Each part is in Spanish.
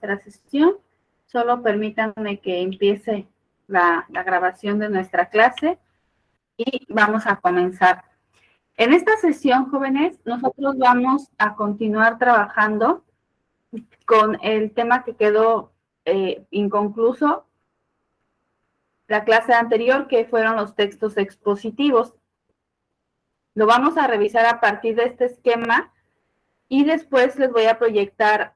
nuestra sesión. Solo permítanme que empiece la grabación de nuestra clase y vamos a comenzar. En esta sesión, jóvenes, nosotros vamos a continuar trabajando con el tema que quedó inconcluso la clase anterior, que fueron los textos expositivos. Lo vamos a revisar a partir de este esquema y después les voy a proyectar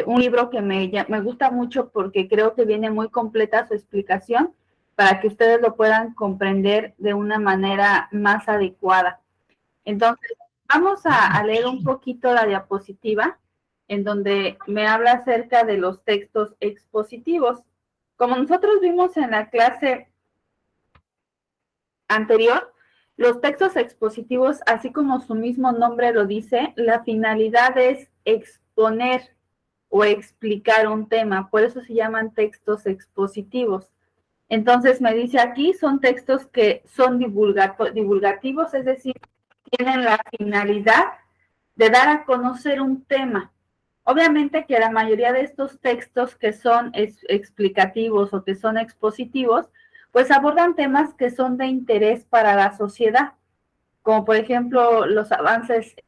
un libro que me gusta mucho porque creo que viene muy completa su explicación para que ustedes lo puedan comprender de una manera más adecuada. Entonces, vamos a leer un poquito la diapositiva en donde me habla acerca de los textos expositivos. Como nosotros vimos en la clase anterior, los textos expositivos, así como su mismo nombre lo dice, la finalidad es exponer o explicar un tema, por eso se llaman textos expositivos. Entonces me dice aquí, son textos que son divulgativos, es decir, tienen la finalidad de dar a conocer un tema. Obviamente que la mayoría de estos textos que son explicativos o que son expositivos, pues abordan temas que son de interés para la sociedad, como por ejemplo los avances en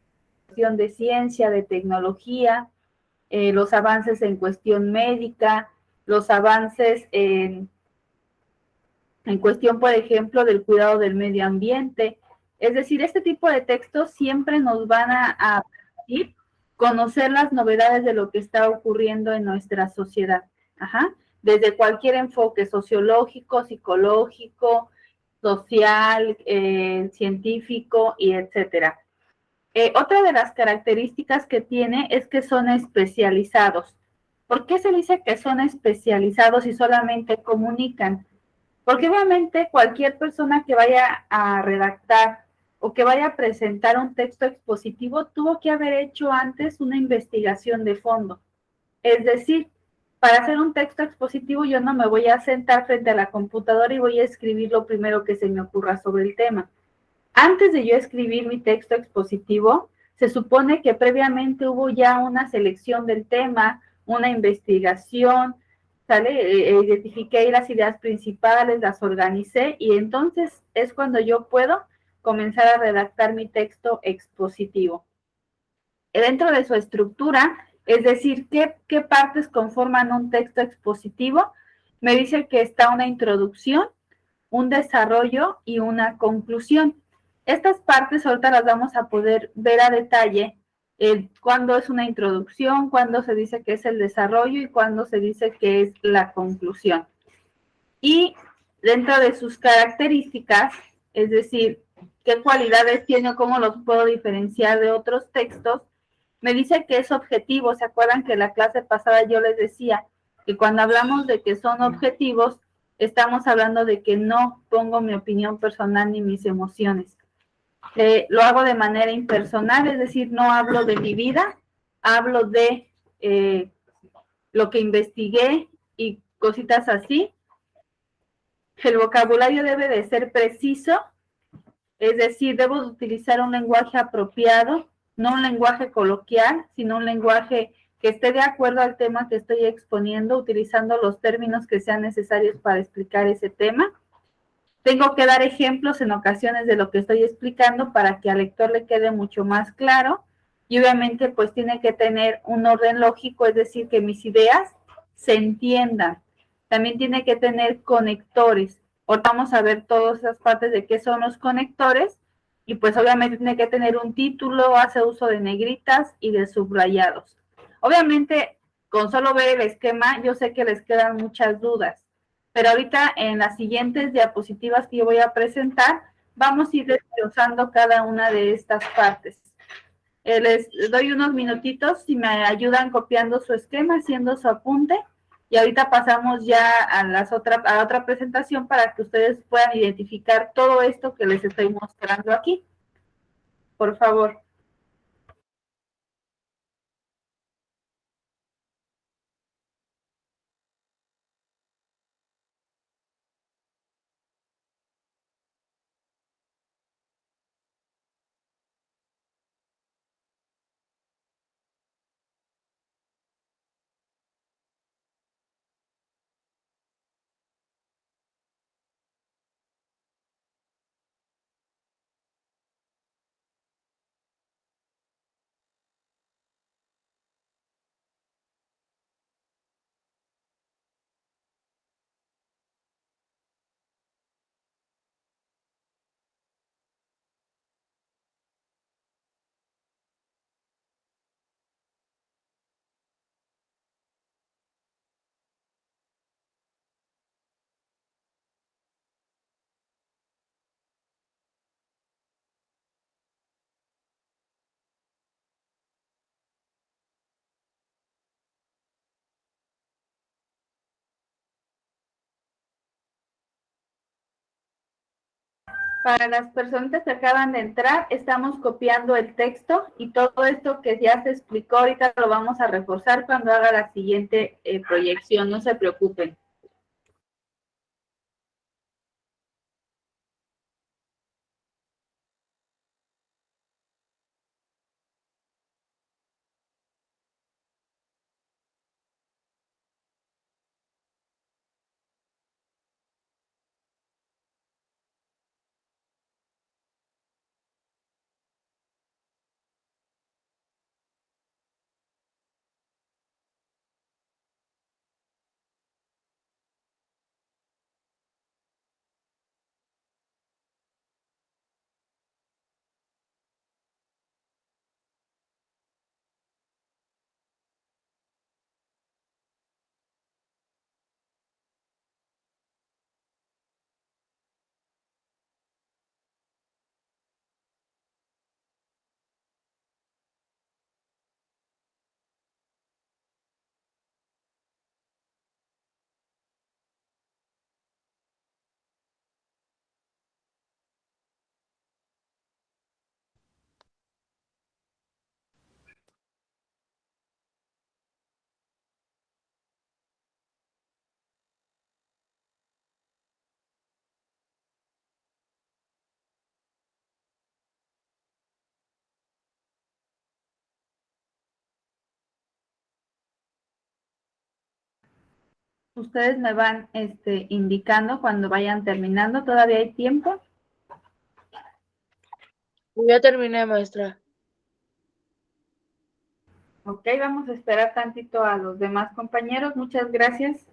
cuestión de ciencia, de tecnología, los avances en cuestión médica, los avances en cuestión, por ejemplo, del cuidado del medio ambiente. Es decir, este tipo de textos siempre nos van a permitir conocer las novedades de lo que está ocurriendo en nuestra sociedad. Ajá. Desde cualquier enfoque sociológico, psicológico, social, científico y etcétera. Otra de las características que tiene es que son especializados. ¿Por qué se dice que son especializados y solamente comunican? Porque obviamente cualquier persona que vaya a redactar o que vaya a presentar un texto expositivo tuvo que haber hecho antes una investigación de fondo. Es decir, para hacer un texto expositivo yo no me voy a sentar frente a la computadora y voy a escribir lo primero que se me ocurra sobre el tema. Antes de yo escribir mi texto expositivo, se supone que previamente hubo ya una selección del tema, una investigación, ¿sale? Identifiqué las ideas principales, las organicé y entonces es cuando yo puedo comenzar a redactar mi texto expositivo. Dentro de su estructura, es decir, ¿qué partes conforman un texto expositivo? Me dice que está una introducción, un desarrollo y una conclusión. Estas partes ahorita las vamos a poder ver a detalle, cuándo es una introducción, cuándo se dice que es el desarrollo y cuándo se dice que es la conclusión. Y dentro de sus características, es decir, qué cualidades tiene, cómo los puedo diferenciar de otros textos, me dice que es objetivo. ¿Se acuerdan que la clase pasada yo les decía que cuando hablamos de que son objetivos, estamos hablando de que no pongo mi opinión personal ni mis emociones? Lo hago de manera impersonal, es decir, no hablo de mi vida, hablo de lo que investigué y cositas así. El vocabulario debe de ser preciso, es decir, debo de utilizar un lenguaje apropiado, no un lenguaje coloquial, sino un lenguaje que esté de acuerdo al tema que estoy exponiendo, utilizando los términos que sean necesarios para explicar ese tema. Tengo que dar ejemplos en ocasiones de lo que estoy explicando para que al lector le quede mucho más claro y obviamente pues tiene que tener un orden lógico, es decir, que mis ideas se entiendan. También tiene que tener conectores. Ahora vamos a ver todas esas partes de qué son los conectores y pues obviamente tiene que tener un título, hace uso de negritas y de subrayados. Obviamente con solo ver el esquema yo sé que les quedan muchas dudas, pero ahorita en las siguientes diapositivas que yo voy a presentar, vamos a ir desglosando cada una de estas partes. Les doy unos minutitos si me ayudan copiando su esquema, haciendo su apunte, y ahorita pasamos ya a la otra presentación para que ustedes puedan identificar todo esto que les estoy mostrando aquí. Por favor. Para las personas que acaban de entrar, estamos copiando el texto y todo esto que ya se explicó ahorita lo vamos a reforzar cuando haga la siguiente proyección, no se preocupen. Ustedes me van indicando cuando vayan terminando, todavía hay tiempo. Ya terminé, maestra. Ok, vamos a esperar tantito a los demás compañeros. Muchas gracias.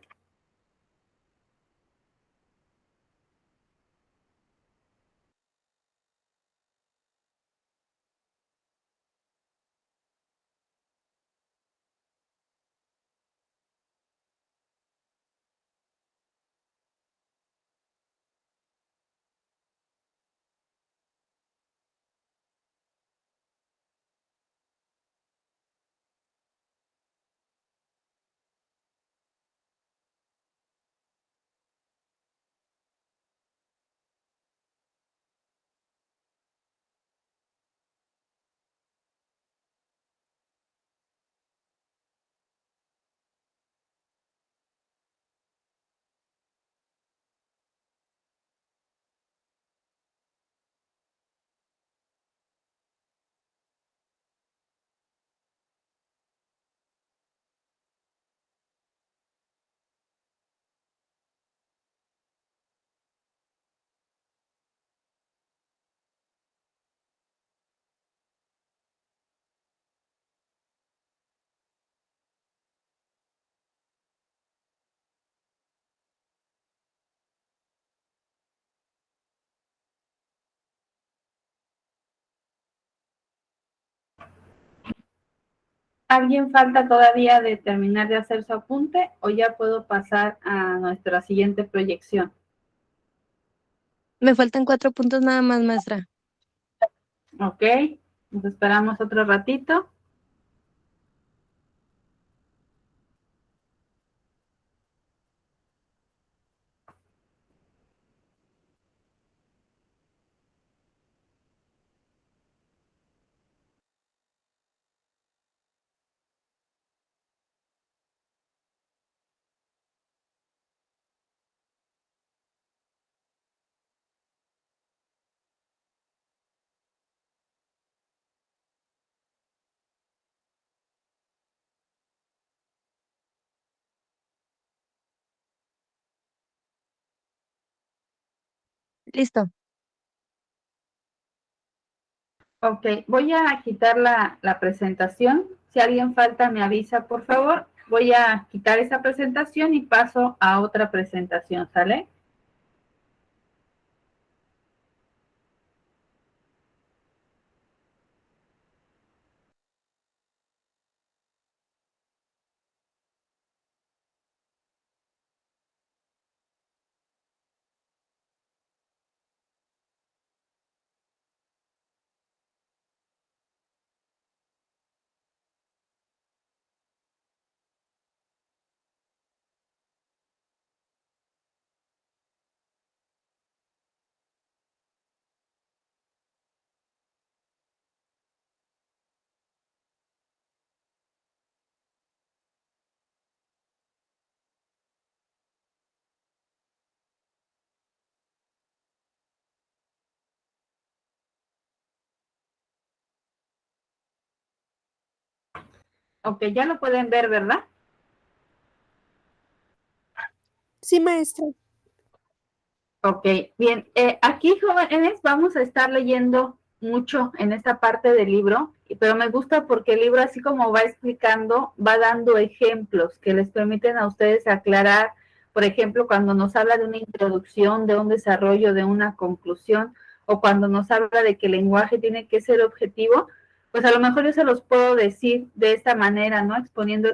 ¿Alguien falta todavía de terminar de hacer su apunte o ya puedo pasar a nuestra siguiente proyección? Me faltan 4 puntos nada más, maestra. Ok, nos esperamos otro ratito. Listo. Ok, voy a quitar la presentación. Si alguien falta, me avisa, por favor. Voy a quitar esa presentación y paso a otra presentación, ¿sale? Ok, ya lo pueden ver, ¿verdad? Sí, maestra. Ok, bien. Aquí, jóvenes, vamos a estar leyendo mucho en esta parte del libro, pero me gusta porque el libro, así como va explicando, va dando ejemplos que les permiten a ustedes aclarar, por ejemplo, cuando nos habla de una introducción, de un desarrollo, de una conclusión, o cuando nos habla de que el lenguaje tiene que ser objetivo, pues a lo mejor yo se los puedo decir de esta manera, ¿no? Exponiendo,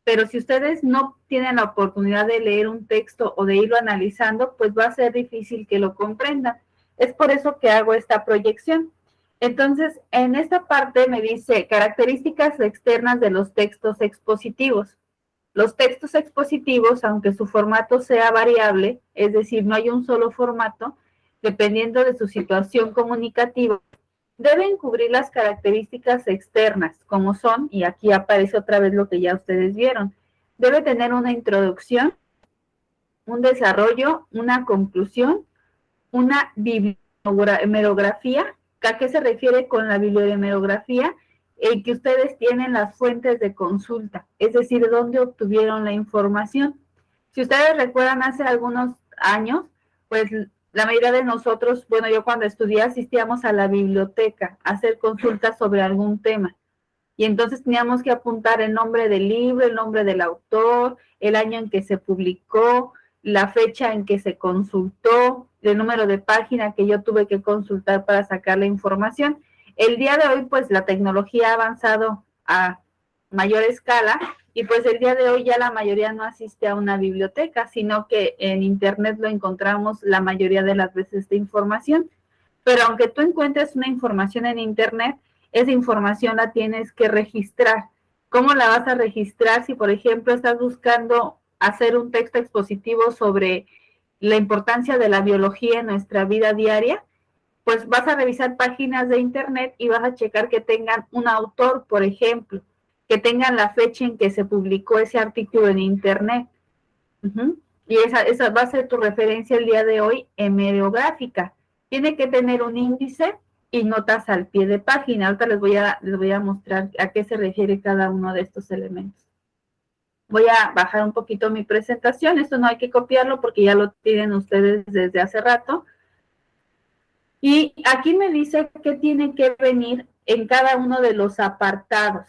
pero si ustedes no tienen la oportunidad de leer un texto o de irlo analizando, pues va a ser difícil que lo comprendan. Es por eso que hago esta proyección. Entonces, en esta parte me dice características externas de los textos expositivos. Los textos expositivos, aunque su formato sea variable, es decir, no hay un solo formato, dependiendo de su situación comunicativa, deben cubrir las características externas, como son, y aquí aparece otra vez lo que ya ustedes vieron, debe tener una introducción, un desarrollo, una conclusión, una bibliomerografía. ¿A qué se refiere con la bibliomerografía? En que ustedes tienen las fuentes de consulta, es decir, dónde obtuvieron la información. Si ustedes recuerdan hace algunos años, pues la mayoría de nosotros, bueno, yo cuando estudié asistíamos a la biblioteca a hacer consultas sobre algún tema. Y entonces teníamos que apuntar el nombre del libro, el nombre del autor, el año en que se publicó, la fecha en que se consultó, el número de página que yo tuve que consultar para sacar la información. El día de hoy, pues la tecnología ha avanzado a mayor escala y pues el día de hoy ya la mayoría no asiste a una biblioteca, sino que en internet lo encontramos la mayoría de las veces de información. Pero aunque tú encuentres una información en internet, esa información la tienes que registrar. ¿Cómo la vas a registrar si, por ejemplo, estás buscando hacer un texto expositivo sobre la importancia de la biología en nuestra vida diaria? Pues vas a revisar páginas de internet y vas a checar que tengan un autor, por ejemplo, que tengan la fecha en que se publicó ese artículo en internet. Y esa va a ser tu referencia el día de hoy hemerográfica. Tiene que tener un índice y notas al pie de página. Ahorita les voy a mostrar a qué se refiere cada uno de estos elementos. Voy a bajar un poquito mi presentación. Esto no hay que copiarlo porque ya lo tienen ustedes desde hace rato. Y aquí me dice qué tiene que venir en cada uno de los apartados.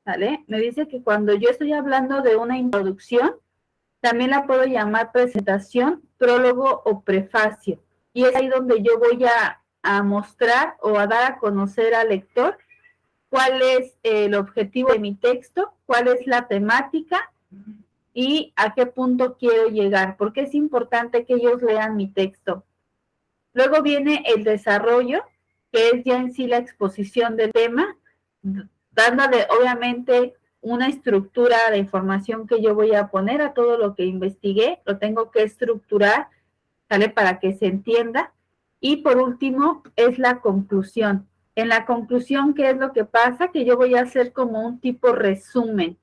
¿Vale? Me dice que cuando yo estoy hablando de una introducción, también la puedo llamar presentación, prólogo o prefacio. Y es ahí donde yo voy a mostrar o a dar a conocer al lector cuál es el objetivo de mi texto, cuál es la temática y a qué punto quiero llegar. Porque es importante que ellos lean mi texto. Luego viene el desarrollo, que es ya en sí la exposición del tema, dándole obviamente una estructura de información que yo voy a poner a todo lo que investigué, lo tengo que estructurar, ¿sale? Para que se entienda. Y por último, es la conclusión. En la conclusión, ¿qué es lo que pasa? Que yo voy a hacer como un tipo resumen.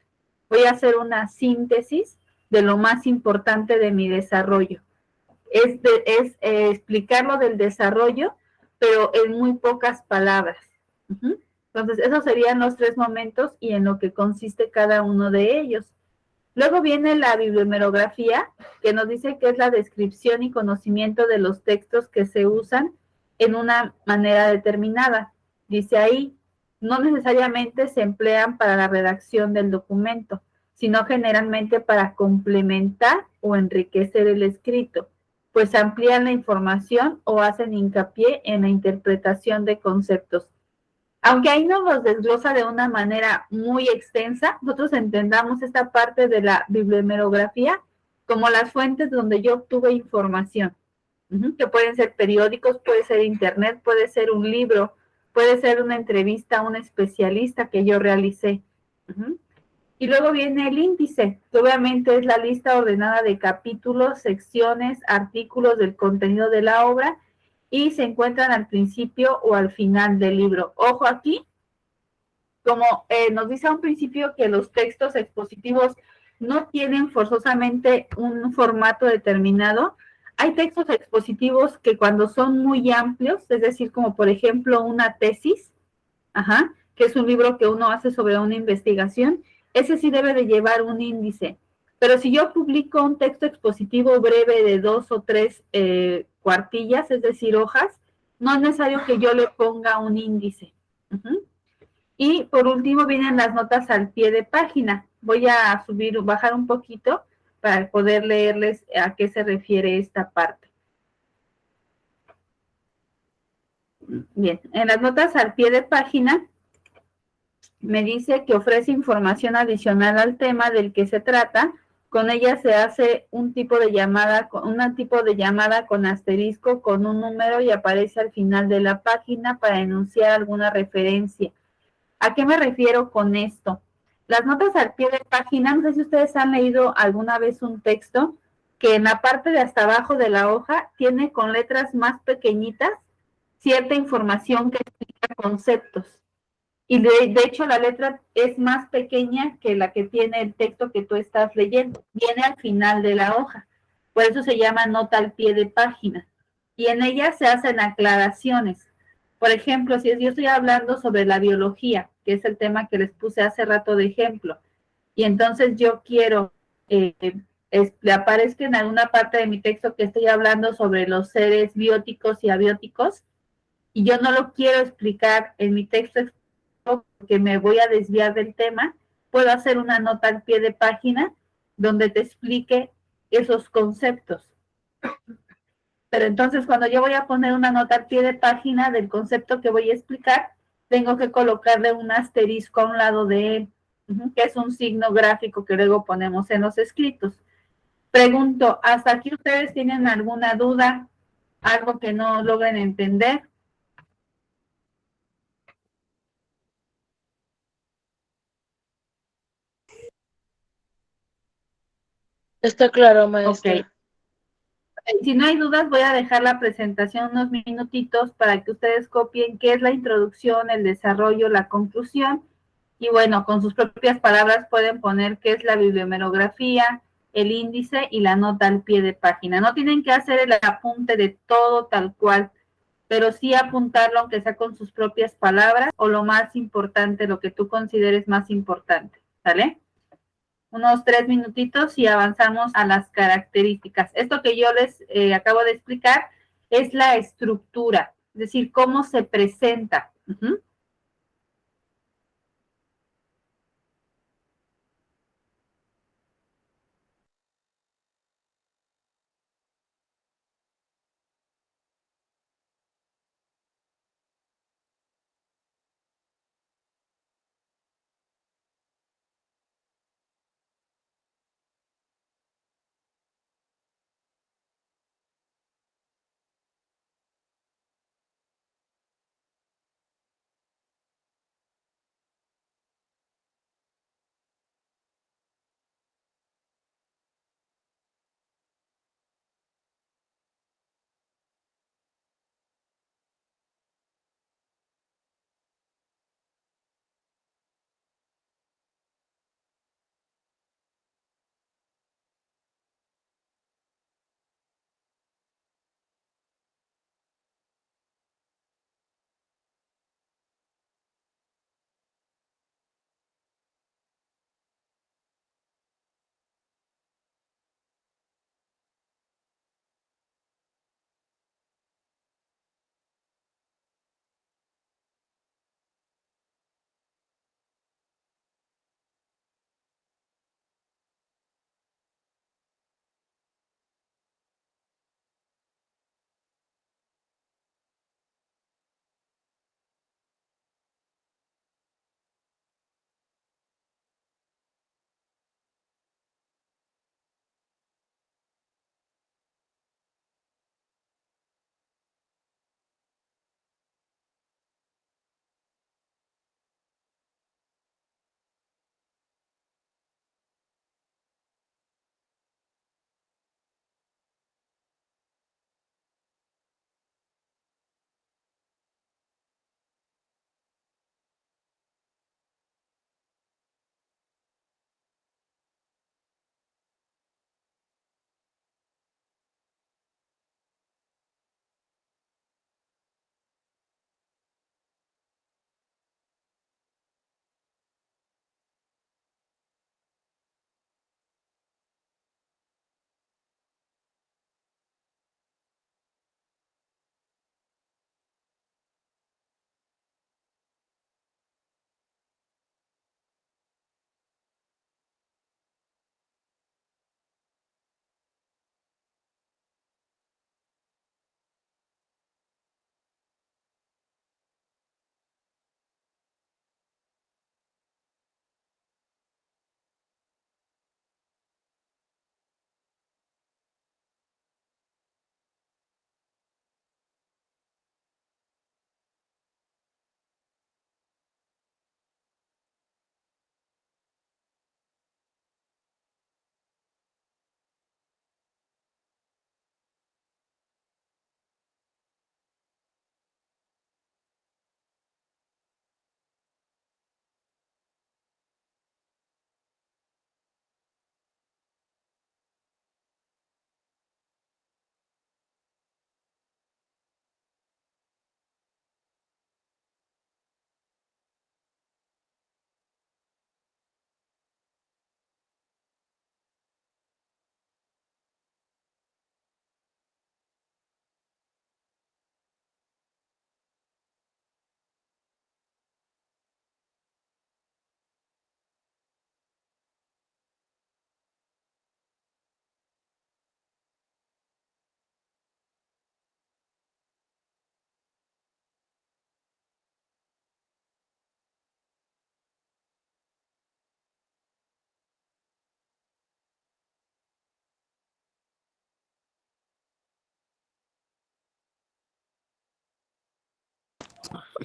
Voy a hacer una síntesis de lo más importante de mi desarrollo. Es explicar lo del desarrollo, pero en muy pocas palabras. Entonces, esos serían los 3 momentos y en lo que consiste cada uno de ellos. Luego viene la bibliomerografía, que nos dice que es la descripción y conocimiento de los textos que se usan en una manera determinada. Dice ahí, no necesariamente se emplean para la redacción del documento, sino generalmente para complementar o enriquecer el escrito, pues amplían la información o hacen hincapié en la interpretación de conceptos. Aunque ahí nos los desglosa de una manera muy extensa, nosotros entendamos esta parte de la bibliomerografía como las fuentes donde yo obtuve información, que pueden ser periódicos, puede ser internet, puede ser un libro, puede ser una entrevista a un especialista que yo realicé. Y luego viene el índice, que obviamente es la lista ordenada de capítulos, secciones, artículos del contenido de la obra y se encuentran al principio o al final del libro. Ojo aquí, como nos dice a un principio que los textos expositivos no tienen forzosamente un formato determinado. Hay textos expositivos que cuando son muy amplios, es decir, como por ejemplo una tesis, que es un libro que uno hace sobre una investigación, ese sí debe de llevar un índice. Pero si yo publico un texto expositivo breve de 2 o 3 cuartillas, es decir, hojas, no es necesario que yo le ponga un índice. Y por último vienen las notas al pie de página. Voy a bajar un poquito para poder leerles a qué se refiere esta parte. Bien, en las notas al pie de página me dice que ofrece información adicional al tema del que se trata. Con ella se hace un tipo de llamada con asterisco con un número y aparece al final de la página para enunciar alguna referencia. ¿A qué me refiero con esto? Las notas al pie de página, no sé si ustedes han leído alguna vez un texto que en la parte de hasta abajo de la hoja tiene con letras más pequeñitas cierta información que explica conceptos. Y de hecho la letra es más pequeña que la que tiene el texto que tú estás leyendo. Viene al final de la hoja. Por eso se llama nota al pie de página. Y en ella se hacen aclaraciones. Por ejemplo, si yo estoy hablando sobre la biología, que es el tema que les puse hace rato de ejemplo, y entonces yo quiero le aparezca en alguna parte de mi texto que estoy hablando sobre los seres bióticos y abióticos, y yo no lo quiero explicar en mi texto porque me voy a desviar del tema, puedo hacer una nota al pie de página donde te explique esos conceptos. Pero entonces cuando yo voy a poner una nota al pie de página del concepto que voy a explicar, tengo que colocarle un asterisco a un lado de él, que es un signo gráfico que luego ponemos en los escritos. Pregunto, ¿hasta aquí ustedes tienen alguna duda? ¿Algo que no logren entender? Está claro, Ok. maestra. Si no hay dudas, voy a dejar la presentación unos minutitos para que ustedes copien qué es la introducción, el desarrollo, la conclusión. Y bueno, con sus propias palabras pueden poner qué es la bibliomerografía, el índice y la nota al pie de página. No tienen que hacer el apunte de todo tal cual, pero sí apuntarlo aunque sea con sus propias palabras o lo más importante, lo que tú consideres más importante. ¿Sale? Unos 3 minutitos y avanzamos a las características. Esto que yo les acabo de explicar es la estructura, es decir, cómo se presenta.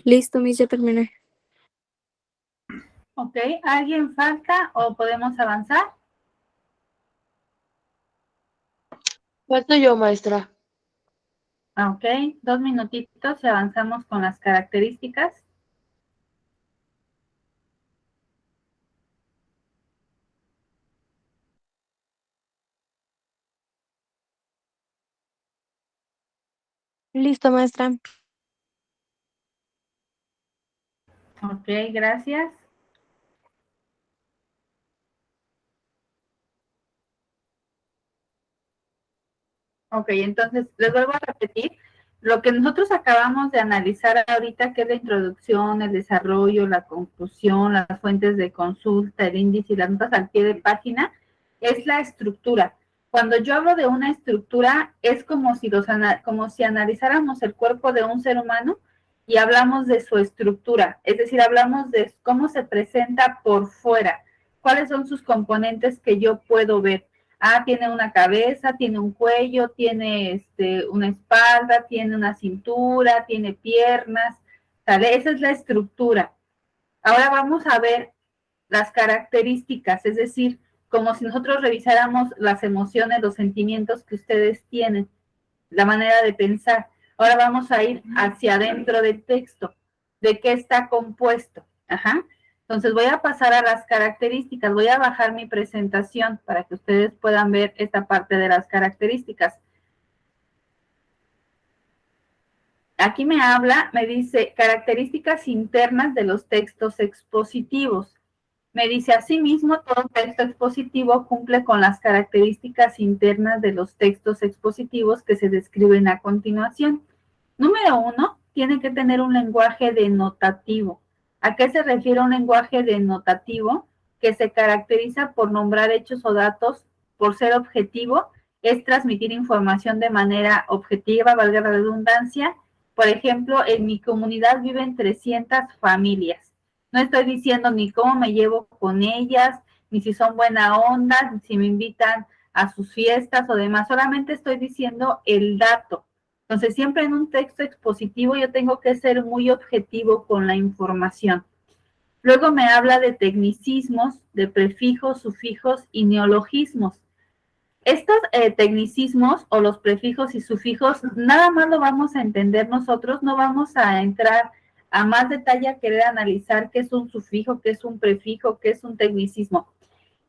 Listo, Miss, ya terminé. Ok, ¿alguien falta o podemos avanzar? Falto yo, maestra. Ok, 2 minutitos y avanzamos con las características. Listo, maestra. Ok, gracias. Ok, entonces les vuelvo a repetir. Lo que nosotros acabamos de analizar ahorita, que es la introducción, el desarrollo, la conclusión, las fuentes de consulta, el índice y las notas al pie de página, es la estructura. Cuando yo hablo de una estructura, es como si analizáramos el cuerpo de un ser humano y hablamos de su estructura, es decir, hablamos de cómo se presenta por fuera, cuáles son sus componentes que yo puedo ver. Ah, tiene una cabeza, tiene un cuello, tiene una espalda, tiene una cintura, tiene piernas, ¿sale? Esa es la estructura. Ahora vamos a ver las características, es decir, como si nosotros revisáramos las emociones, los sentimientos que ustedes tienen, la manera de pensar. Ahora vamos a ir hacia adentro del texto, de qué está compuesto. Ajá. Entonces voy a pasar a las características, voy a bajar mi presentación para que ustedes puedan ver esta parte de las características. Aquí me habla, me dice características internas de los textos expositivos. Me dice, asimismo, todo texto expositivo cumple con las características internas de los textos expositivos que se describen a continuación. Número 1, tiene que tener un lenguaje denotativo. ¿A qué se refiere un lenguaje denotativo? Que se caracteriza por nombrar hechos o datos, por ser objetivo, es transmitir información de manera objetiva, valga la redundancia. Por ejemplo, en mi comunidad viven 300 familias. No estoy diciendo ni cómo me llevo con ellas, ni si son buena onda, ni si me invitan a sus fiestas o demás. Solamente estoy diciendo el dato. Entonces, siempre en un texto expositivo yo tengo que ser muy objetivo con la información. Luego me habla de tecnicismos, de prefijos, sufijos y neologismos. Estos tecnicismos o los prefijos y sufijos nada más lo vamos a entender nosotros, no vamos a entrar a más detalle a querer analizar qué es un sufijo, qué es un prefijo, qué es un tecnicismo.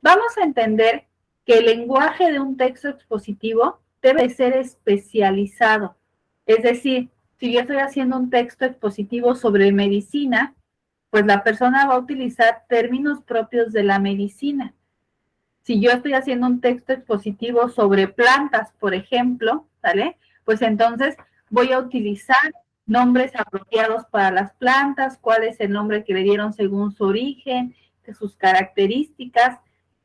Vamos a entender que el lenguaje de un texto expositivo debe ser especializado. Es decir, si yo estoy haciendo un texto expositivo sobre medicina, pues la persona va a utilizar términos propios de la medicina. Si yo estoy haciendo un texto expositivo sobre plantas, por ejemplo, ¿sale? Pues entonces voy a utilizar nombres apropiados para las plantas, cuál es el nombre que le dieron según su origen, sus características.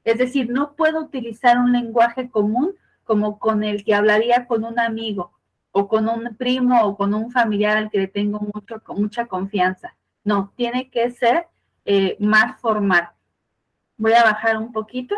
Es decir, no puedo utilizar un lenguaje común como con el que hablaría con un amigo o con un primo o con un familiar al que le tengo mucha confianza. No, tiene que ser más formal. Voy a bajar un poquito.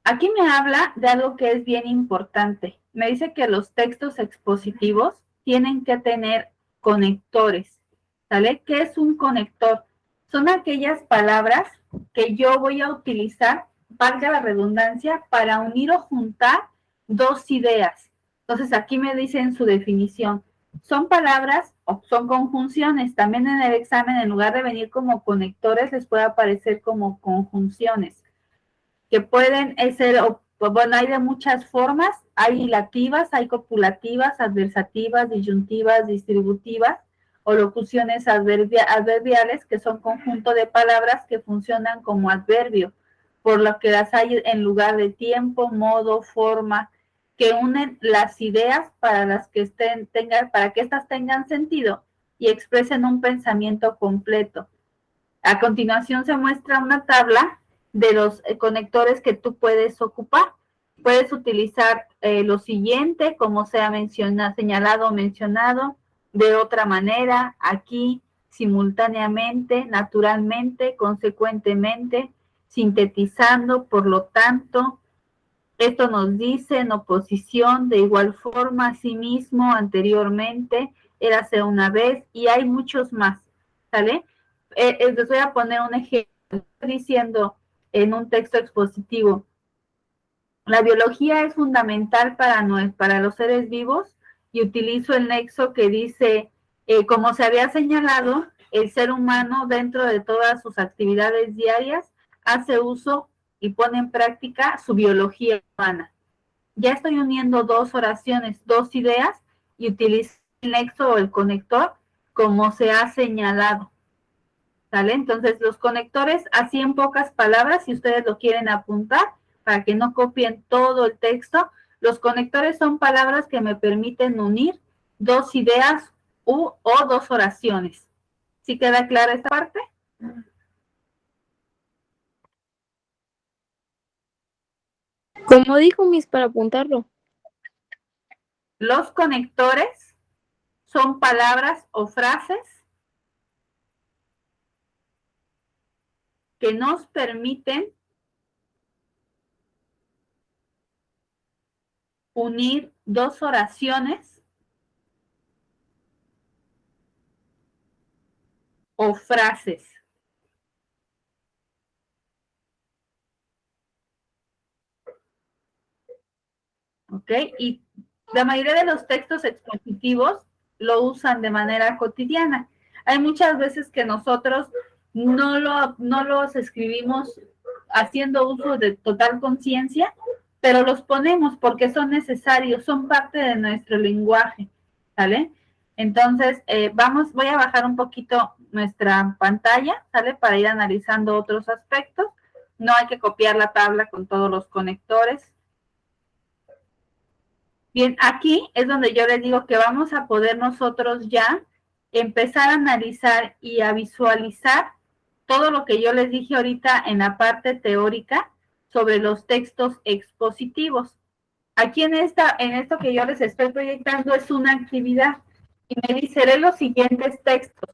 Aquí me habla de algo que es bien importante. Me dice que los textos expositivos tienen que tener conectores, ¿sale? ¿Qué es un conector? Son aquellas palabras que yo voy a utilizar, valga la redundancia, para unir o juntar dos ideas. Entonces aquí me dicen su definición. Son palabras o son conjunciones. También en el examen, en lugar de venir como conectores, les puede aparecer como conjunciones que pueden ser, bueno, hay de muchas formas, hay hilativas, hay copulativas, adversativas, disyuntivas, distributivas, o locuciones adverbiales, que son conjunto de palabras que funcionan como adverbio, por lo que las hay en lugar de tiempo, modo, forma, que unen las ideas para que éstas tengan sentido y expresen un pensamiento completo. A continuación se muestra una tabla de los conectores que tú puedes ocupar. Puedes utilizar lo siguiente, como sea señalado o mencionado, de otra manera, aquí, simultáneamente, naturalmente, consecuentemente, sintetizando, por lo tanto, Esto nos dice en oposición, de igual forma, asimismo, anteriormente, érase una vez, y hay muchos más, ¿sale? Les voy a poner un ejemplo, diciendo en un texto expositivo, la biología es fundamental para los seres vivos, y utilizo el nexo que dice, como se había señalado, el ser humano dentro de todas sus actividades diarias hace uso y pone en práctica su biología humana. Ya estoy uniendo dos oraciones, dos ideas, y utilizo el nexo o el conector como se ha señalado, ¿sale? Entonces, los conectores, así en pocas palabras, si ustedes lo quieren apuntar, para que no copien todo el texto, los conectores son palabras que me permiten unir dos ideas o dos oraciones. ¿Sí queda clara esta parte? ¿Cómo dijo Miss para apuntarlo? Los conectores son palabras o frases que nos permiten unir dos oraciones o frases. ¿Ok? Y la mayoría de los textos expositivos lo usan de manera cotidiana. Hay muchas veces que nosotros no los escribimos haciendo uso de total conciencia, pero los ponemos porque son necesarios, son parte de nuestro lenguaje, ¿sale? Entonces, voy a bajar un poquito nuestra pantalla, ¿sale? Para ir analizando otros aspectos. No hay que copiar la tabla con todos los conectores. Bien, aquí es donde yo les digo que vamos a poder nosotros ya empezar a analizar y a visualizar todo lo que yo les dije ahorita en la parte teórica sobre los textos expositivos. Aquí en esto que yo les estoy proyectando es una actividad y me dice, lee los siguientes textos.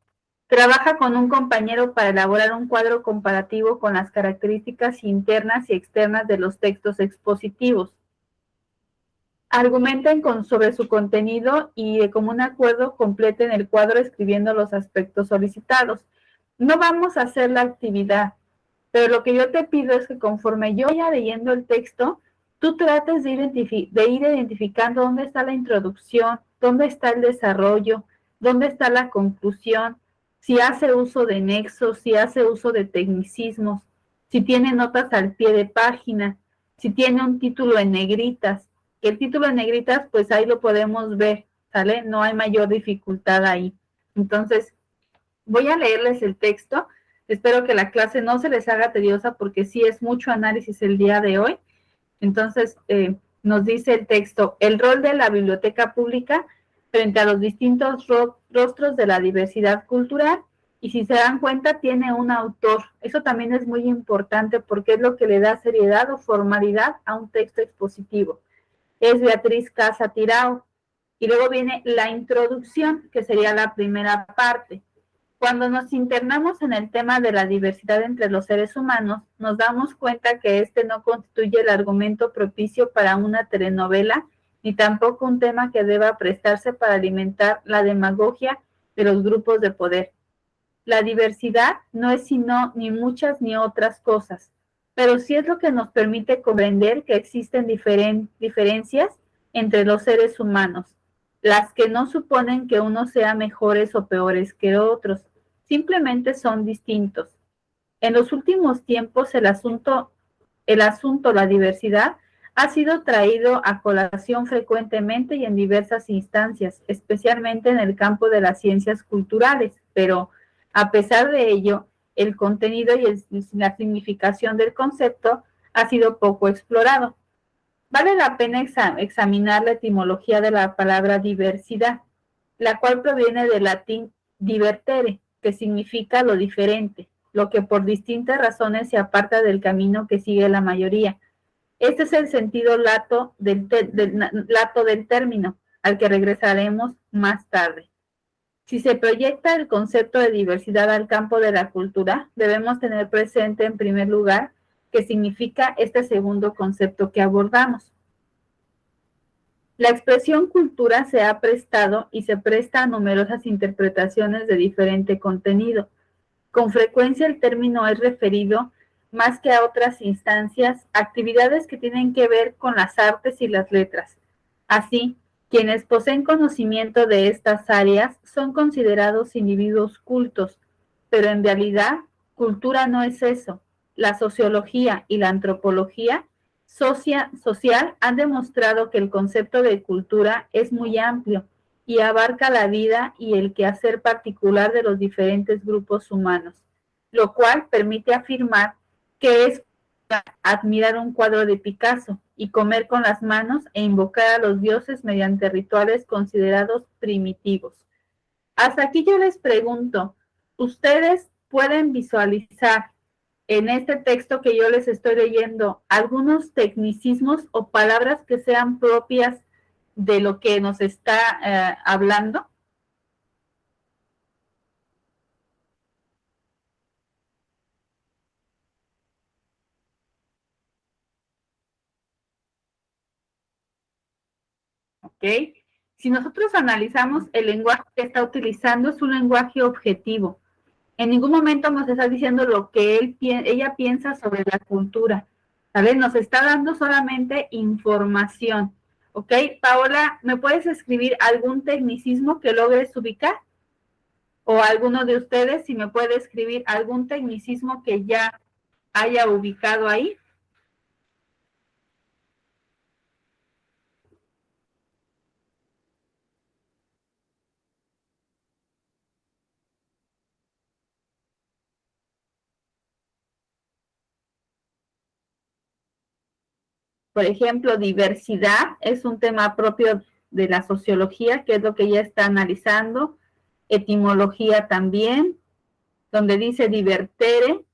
Trabaja con un compañero para elaborar un cuadro comparativo con las características internas y externas de los textos expositivos. Argumenten sobre su contenido y de común acuerdo completen el cuadro escribiendo los aspectos solicitados. No vamos a hacer la actividad, pero lo que yo te pido es que conforme yo vaya leyendo el texto, tú trates de ir identificando dónde está la introducción, dónde está el desarrollo, dónde está la conclusión, si hace uso de nexos, si hace uso de tecnicismos, si tiene notas al pie de página, si tiene un título en negritas. El título en negritas, pues ahí lo podemos ver, ¿sale? No hay mayor dificultad ahí. Entonces, voy a leerles el texto. Espero que la clase no se les haga tediosa porque sí es mucho análisis el día de hoy. Entonces, nos dice el texto, el rol de la biblioteca pública frente a los distintos rostros de la diversidad cultural, y si se dan cuenta, tiene un autor. Eso también es muy importante porque es lo que le da seriedad o formalidad a un texto expositivo. Es Beatriz Casa Tirao. Y luego viene la introducción, que sería la primera parte. Cuando nos internamos en el tema de la diversidad entre los seres humanos, nos damos cuenta que este no constituye el argumento propicio para una telenovela, ni tampoco un tema que deba prestarse para alimentar la demagogia de los grupos de poder. La diversidad no es sino ni muchas ni otras cosas, pero sí es lo que nos permite comprender que existen diferencias entre los seres humanos, las que no suponen que unos sean mejores o peores que otros, simplemente son distintos. En los últimos tiempos el asunto, la diversidad, ha sido traído a colación frecuentemente y en diversas instancias, especialmente en el campo de las ciencias culturales, pero a pesar de ello, el contenido y la significación del concepto ha sido poco explorado. Vale la pena examinar la etimología de la palabra diversidad, la cual proviene del latín divertere, que significa lo diferente, lo que por distintas razones se aparta del camino que sigue la mayoría. Este es el sentido lato del término, al que regresaremos más tarde. Si se proyecta el concepto de diversidad al campo de la cultura, debemos tener presente en primer lugar que significa este segundo concepto que abordamos. La expresión cultura se ha prestado y se presta a numerosas interpretaciones de diferente contenido. Con frecuencia el término es referido, más que a otras instancias, a actividades que tienen que ver con las artes y las letras. Así, quienes poseen conocimiento de estas áreas son considerados individuos cultos, pero en realidad, cultura no es eso. La sociología y la antropología social han demostrado que el concepto de cultura es muy amplio y abarca la vida y el quehacer particular de los diferentes grupos humanos, lo cual permite afirmar que es admirar un cuadro de Picasso y comer con las manos e invocar a los dioses mediante rituales considerados primitivos. Hasta aquí yo les pregunto, ¿ustedes pueden visualizar en este texto que yo les estoy leyendo algunos tecnicismos o palabras que sean propias de lo que nos está hablando? ¿Ok? Si nosotros analizamos el lenguaje que está utilizando, es un lenguaje objetivo. En ningún momento nos está diciendo lo que ella piensa sobre la cultura, ¿sabes? Nos está dando solamente información, ¿ok? Paola, ¿me puedes escribir algún tecnicismo que logres ubicar? O alguno de ustedes, si me puede escribir algún tecnicismo que ya haya ubicado ahí. Por ejemplo, diversidad es un tema propio de la sociología, que es lo que ella está analizando. Etimología también, donde dice divertere,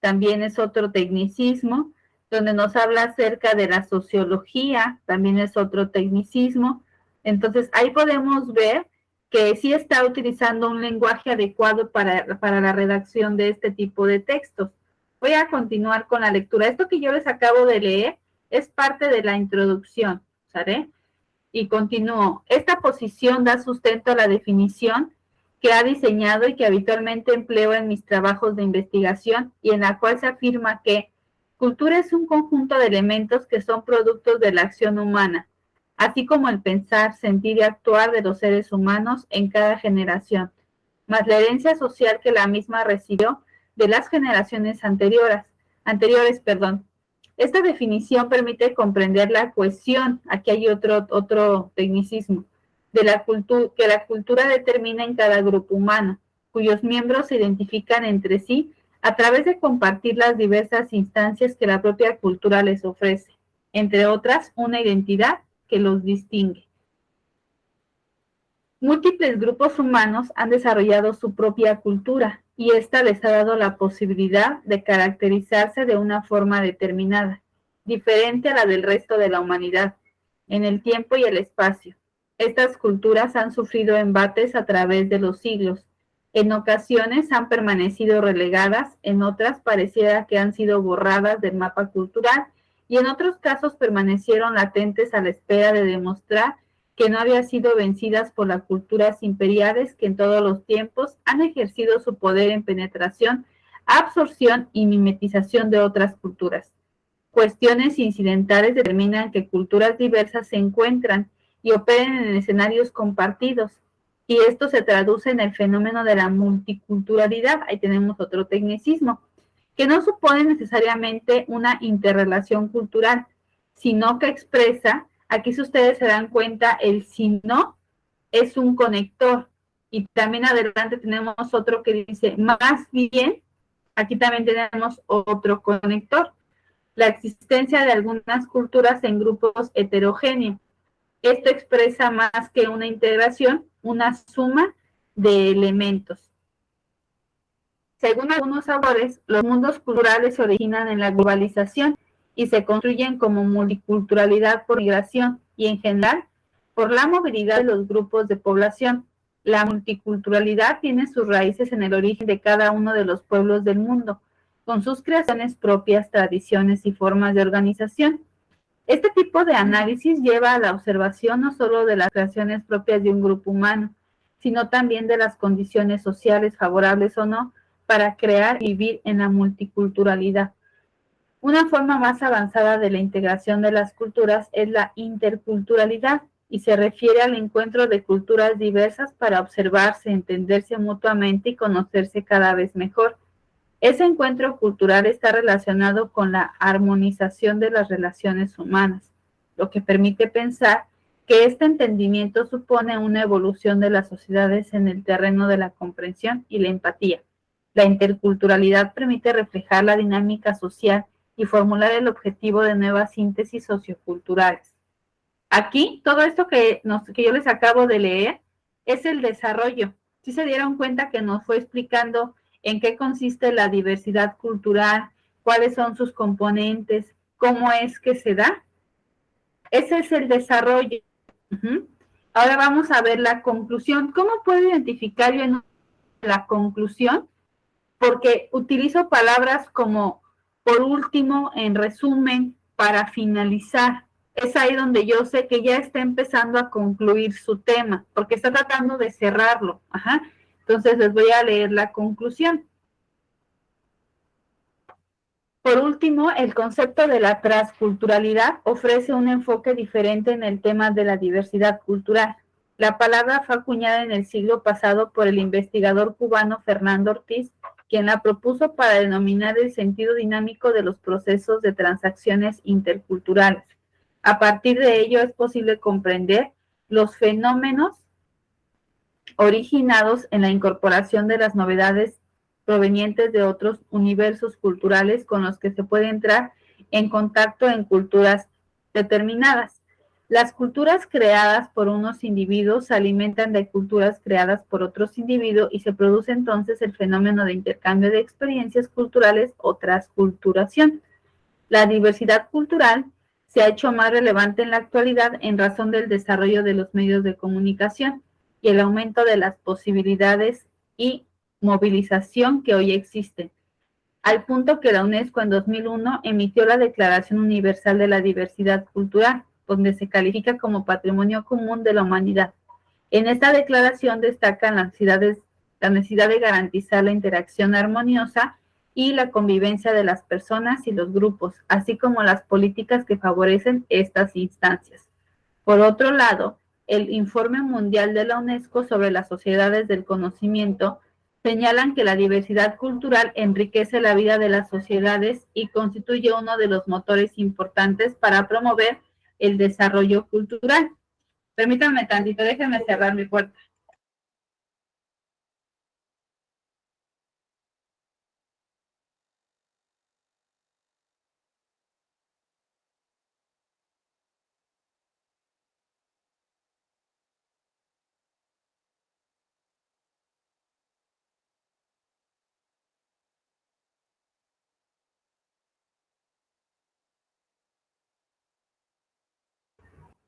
también es otro tecnicismo. Donde nos habla acerca de la sociología, también es otro tecnicismo. Entonces, ahí podemos ver que sí está utilizando un lenguaje adecuado para la redacción de este tipo de textos. Voy a continuar con la lectura. Esto que yo les acabo de leer es parte de la introducción, ¿sabes? Y continúo. Esta posición da sustento a la definición que ha diseñado y que habitualmente empleo en mis trabajos de investigación y en la cual se afirma que cultura es un conjunto de elementos que son productos de la acción humana, así como el pensar, sentir y actuar de los seres humanos en cada generación, más la herencia social que la misma recibió de las generaciones anteriores. Esta definición permite comprender la cohesión, aquí hay otro tecnicismo, de la que la cultura determina en cada grupo humano, cuyos miembros se identifican entre sí a través de compartir las diversas instancias que la propia cultura les ofrece, entre otras, una identidad que los distingue. Múltiples grupos humanos han desarrollado su propia cultura y esta les ha dado la posibilidad de caracterizarse de una forma determinada, diferente a la del resto de la humanidad, en el tiempo y el espacio. Estas culturas han sufrido embates a través de los siglos. En ocasiones han permanecido relegadas, en otras pareciera que han sido borradas del mapa cultural y en otros casos permanecieron latentes a la espera de demostrar que no habían sido vencidas por las culturas imperiales que en todos los tiempos han ejercido su poder en penetración, absorción y mimetización de otras culturas. Cuestiones incidentales determinan que culturas diversas se encuentran y operen en escenarios compartidos, y esto se traduce en el fenómeno de la multiculturalidad. Ahí tenemos otro tecnicismo, que no supone necesariamente una interrelación cultural, sino que expresa, aquí si ustedes se dan cuenta, el sino es un conector, y también adelante tenemos otro que dice más bien, aquí también tenemos otro conector, la existencia de algunas culturas en grupos heterogéneos. Esto expresa más que una integración, una suma de elementos. Según algunos autores, los mundos culturales se originan en la globalización y se construyen como multiculturalidad por migración y en general por la movilidad de los grupos de población. La multiculturalidad tiene sus raíces en el origen de cada uno de los pueblos del mundo, con sus creaciones propias, tradiciones y formas de organización. Este tipo de análisis lleva a la observación no solo de las creaciones propias de un grupo humano, sino también de las condiciones sociales favorables o no para crear y vivir en la multiculturalidad. Una forma más avanzada de la integración de las culturas es la interculturalidad y se refiere al encuentro de culturas diversas para observarse, entenderse mutuamente y conocerse cada vez mejor. Ese encuentro cultural está relacionado con la armonización de las relaciones humanas, lo que permite pensar que este entendimiento supone una evolución de las sociedades en el terreno de la comprensión y la empatía. La interculturalidad permite reflejar la dinámica social y formular el objetivo de nuevas síntesis socioculturales. Aquí, todo esto que yo les acabo de leer es el desarrollo. ¿Sí se dieron cuenta que nos fue explicando en qué consiste la diversidad cultural, cuáles son sus componentes, cómo es que se da? Ese es el desarrollo. Ahora vamos a ver la conclusión. ¿Cómo puedo identificar yo en la conclusión? Porque utilizo palabras como por último, en resumen, para finalizar. Es ahí donde yo sé que ya está empezando a concluir su tema, porque está tratando de cerrarlo. Entonces les voy a leer la conclusión. Por último, el concepto de la transculturalidad ofrece un enfoque diferente en el tema de la diversidad cultural. La palabra fue acuñada en el siglo pasado por el investigador cubano Fernando Ortiz, quien la propuso para denominar el sentido dinámico de los procesos de transacciones interculturales. A partir de ello es posible comprender los fenómenos originados en la incorporación de las novedades provenientes de otros universos culturales con los que se puede entrar en contacto en culturas determinadas. Las culturas creadas por unos individuos se alimentan de culturas creadas por otros individuos y se produce entonces el fenómeno de intercambio de experiencias culturales o transculturación. La diversidad cultural se ha hecho más relevante en la actualidad en razón del desarrollo de los medios de comunicación y el aumento de las posibilidades y movilización que hoy existen, al punto que la UNESCO en 2001 emitió la Declaración Universal de la Diversidad Cultural, donde se califica como patrimonio común de la humanidad. En esta declaración destacan la necesidad de garantizar la interacción armoniosa y la convivencia de las personas y los grupos, así como las políticas que favorecen estas instancias. Por otro lado, el Informe Mundial de la UNESCO sobre las sociedades del conocimiento señalan que la diversidad cultural enriquece la vida de las sociedades y constituye uno de los motores importantes para promover el desarrollo cultural. Permítanme tantito, déjenme cerrar mi puerta.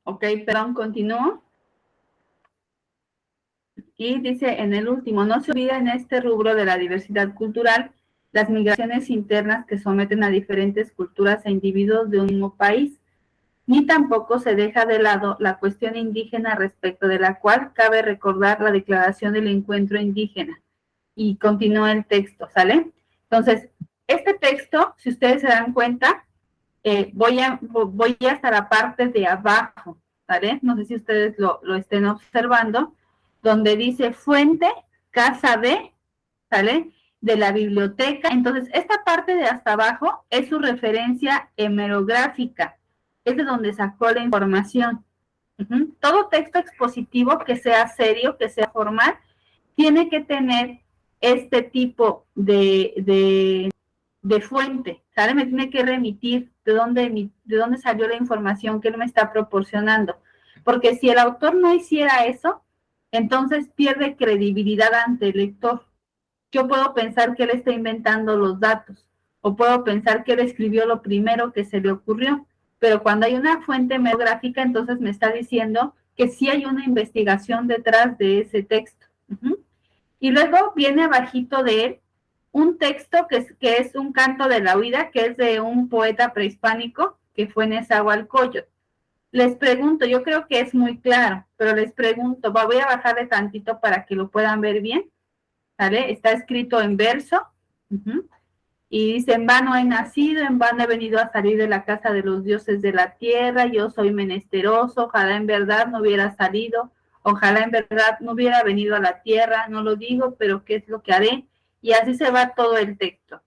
Ok, perdón, continúo. Y dice en el último, no se olvida en este rubro de la diversidad cultural las migraciones internas que someten a diferentes culturas e individuos de un mismo país, ni tampoco se deja de lado la cuestión indígena respecto de la cual cabe recordar la Declaración del Encuentro Indígena. Y continúa el texto, ¿sale? Entonces, este texto, si ustedes se dan cuenta, voy hasta la parte de abajo, ¿vale? No sé si ustedes lo estén observando, donde dice fuente, casa de, ¿sale? De la biblioteca. Entonces, esta parte de hasta abajo es su referencia hemerográfica, es de donde sacó la información. Todo texto expositivo que sea serio, que sea formal, tiene que tener este tipo de fuente, ¿sale? Me tiene que remitir de dónde salió la información que él me está proporcionando. Porque si el autor no hiciera eso, entonces pierde credibilidad ante el lector. Yo puedo pensar que él está inventando los datos, o puedo pensar que él escribió lo primero que se le ocurrió, pero cuando hay una fuente hemerográfica, entonces me está diciendo que sí hay una investigación detrás de ese texto. Y luego viene abajito de él un texto que es un canto de la huida, que es de un poeta prehispánico que fue Nezahualcóyotl. Les pregunto, yo creo que es muy claro, pero les pregunto, voy a bajarle tantito para que lo puedan ver bien, ¿vale? Está escrito en verso, y dice, en vano he nacido, en vano he venido a salir de la casa de los dioses de la tierra, yo soy menesteroso, ojalá en verdad no hubiera salido, ojalá en verdad no hubiera venido a la tierra, no lo digo, pero ¿qué es lo que haré? Y así se va todo el texto.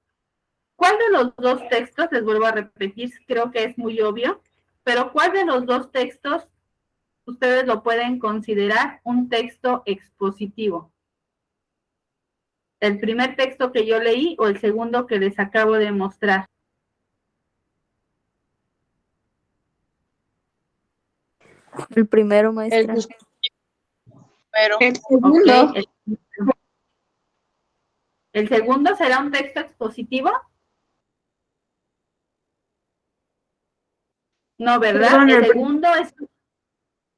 ¿Cuál de los dos textos, les vuelvo a repetir, creo que es muy obvio, pero cuál de los dos textos ustedes lo pueden considerar un texto expositivo? ¿El primer texto que yo leí o el segundo que les acabo de mostrar? El primero, El maestra. primero. El segundo. Okay. ¿El segundo será un texto expositivo? No, ¿verdad? Perdón, El segundo es...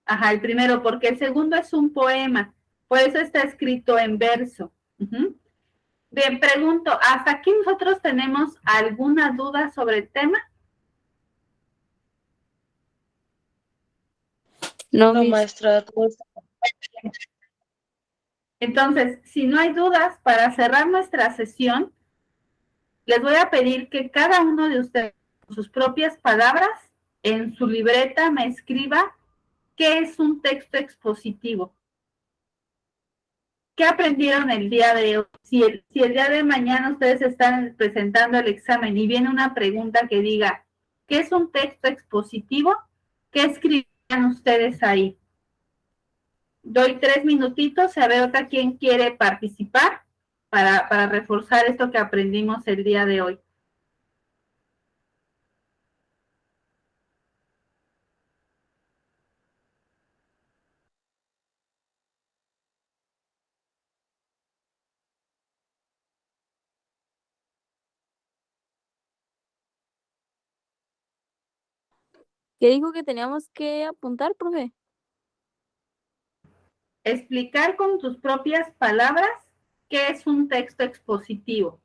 Ajá, el primero, porque el segundo es un poema. Por eso está escrito en verso. Bien, pregunto, ¿hasta aquí nosotros tenemos alguna duda sobre el tema? No, No, mis. maestra. Entonces, si no hay dudas, para cerrar nuestra sesión, les voy a pedir que cada uno de ustedes, con sus propias palabras, en su libreta me escriba qué es un texto expositivo. ¿Qué aprendieron el día de hoy? Si el día de mañana ustedes están presentando el examen y viene una pregunta que diga, ¿qué es un texto expositivo? ¿Qué escribirían ustedes ahí? Doy 3 minutitos a ver otra quién quiere participar para reforzar esto que aprendimos el día de hoy. ¿Qué dijo que teníamos que apuntar, profe? Explicar con tus propias palabras qué es un texto expositivo.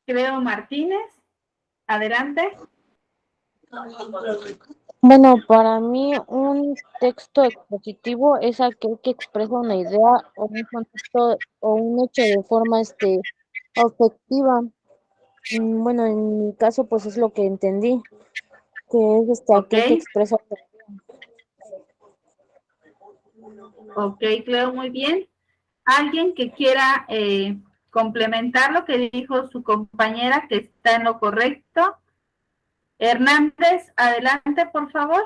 Cleo Martínez, adelante. Bueno, para mí un texto expositivo es aquel que expresa una idea o un concepto o un hecho de forma objetiva. Bueno, en mi caso pues es lo que entendí, que es Ok, aquel que expresa. ok, Cleo, muy bien. ¿Alguien que quiera complementar lo que dijo su compañera, que está en lo correcto? Hernández, adelante, por favor.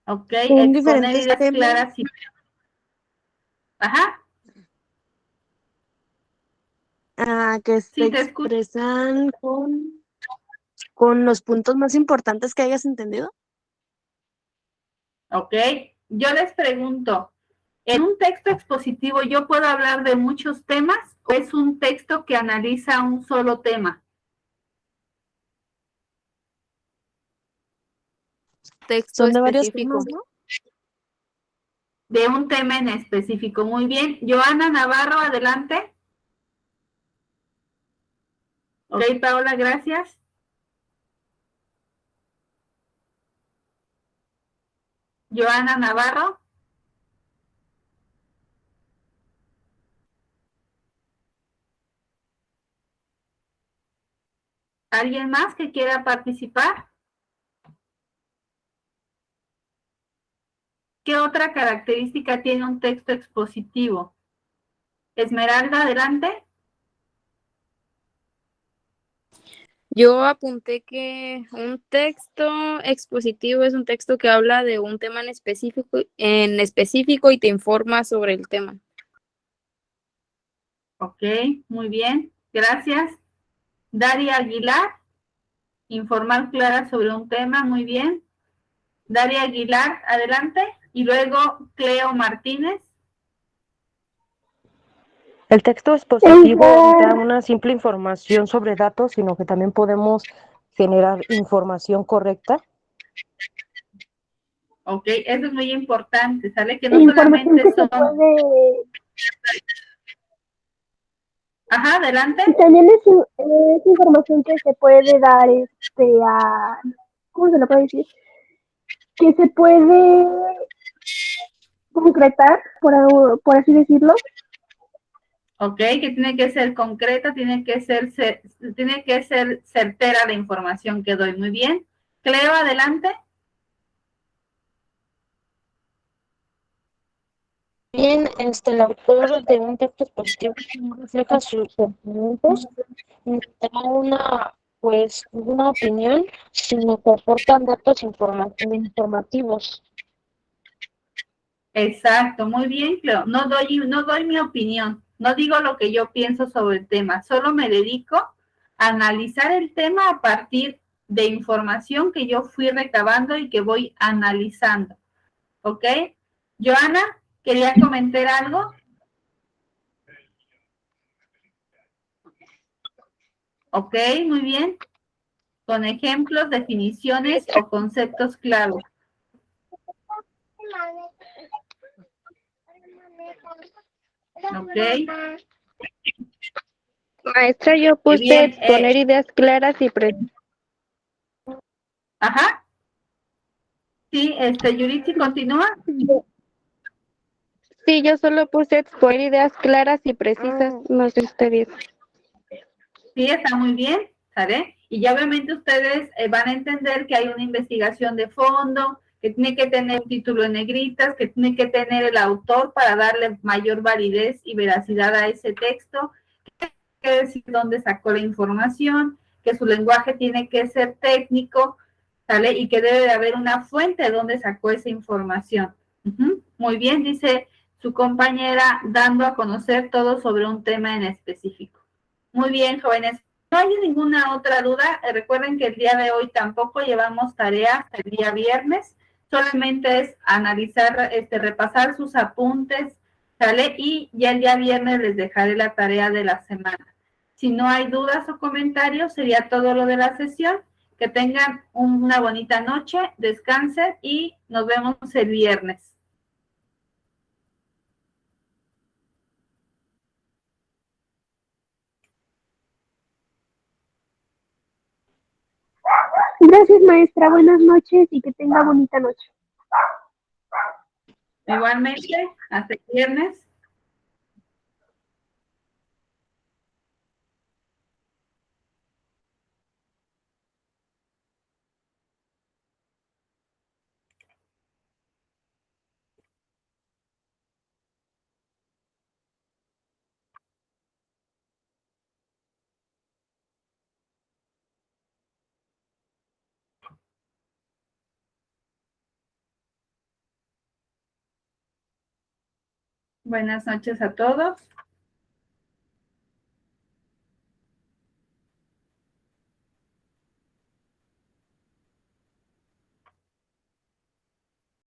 Ok, Son exponer diferentes ideas temas. claras y... Ajá, Que se sí te escucho. expresan con los puntos más importantes que hayas entendido. Ok, yo les pregunto, ¿en un texto expositivo yo puedo hablar de muchos temas o es un texto que analiza un solo tema? Texto Son de varios específico. temas, ¿no? De un tema en específico. Muy bien. Joana Navarro, adelante. Ok, Paola, gracias. Joana Navarro. ¿Alguien más que quiera participar? ¿Qué otra característica tiene un texto expositivo? Esmeralda, adelante. Yo apunté que un texto expositivo es un texto que habla de un tema en específico y te informa sobre el tema. Ok, muy bien. Gracias. Daria Aguilar. Informar clara sobre un tema. Muy bien. Daria Aguilar, adelante. Y luego Cleo Martínez. El texto expositivo da una simple información sobre datos, sino que también podemos generar información correcta. Ok, eso es muy importante, ¿sale? Que no Información solamente que se son... puede... Ajá, adelante. Y también es información que se puede dar a... ¿Cómo se lo puede decir? Que se puede concretar, por así decirlo. Ok, que tiene que ser concreta, tiene que ser certera la información que doy. Muy bien. Cleo, adelante. Bien, el autor de un texto expositivo no refleja sus sentimientos, ni da una opinión, sino que aportan datos informativos. Exacto, muy bien, Cleo. No doy mi opinión, no digo lo que yo pienso sobre el tema, solo me dedico a analizar el tema a partir de información que yo fui recabando y que voy analizando. ¿Ok? Joana, ¿quería comentar algo? Ok, muy bien. Con ejemplos, definiciones o conceptos claros. Ok. Maestra, yo Muy puse bien. exponer ideas claras y precisas. Ajá. Sí, Yurichi, continúa. Sí, yo solo puse exponer ideas claras y precisas. No sé si está bien. Sí, está muy bien, ¿sale? Y ya obviamente ustedes van a entender que hay una investigación de fondo, que tiene que tener un título en negritas, que tiene que tener el autor para darle mayor validez y veracidad a ese texto, que decir dónde sacó la información, que su lenguaje tiene que ser técnico, ¿sale? Y que debe de haber una fuente de dónde sacó esa información. Muy bien, dice su compañera, dando a conocer todo sobre un tema en específico. Muy bien, jóvenes. No hay ninguna otra duda. Recuerden que el día de hoy tampoco llevamos tarea el día viernes. Solamente es analizar, repasar sus apuntes, ¿sale? Y ya el día viernes les dejaré la tarea de la semana. Si no hay dudas o comentarios, sería todo lo de la sesión. Que tengan una bonita noche, descansen y nos vemos el viernes. Gracias, maestra. Buenas noches y que tenga bonita noche. Igualmente, hasta el viernes. Buenas noches a todos.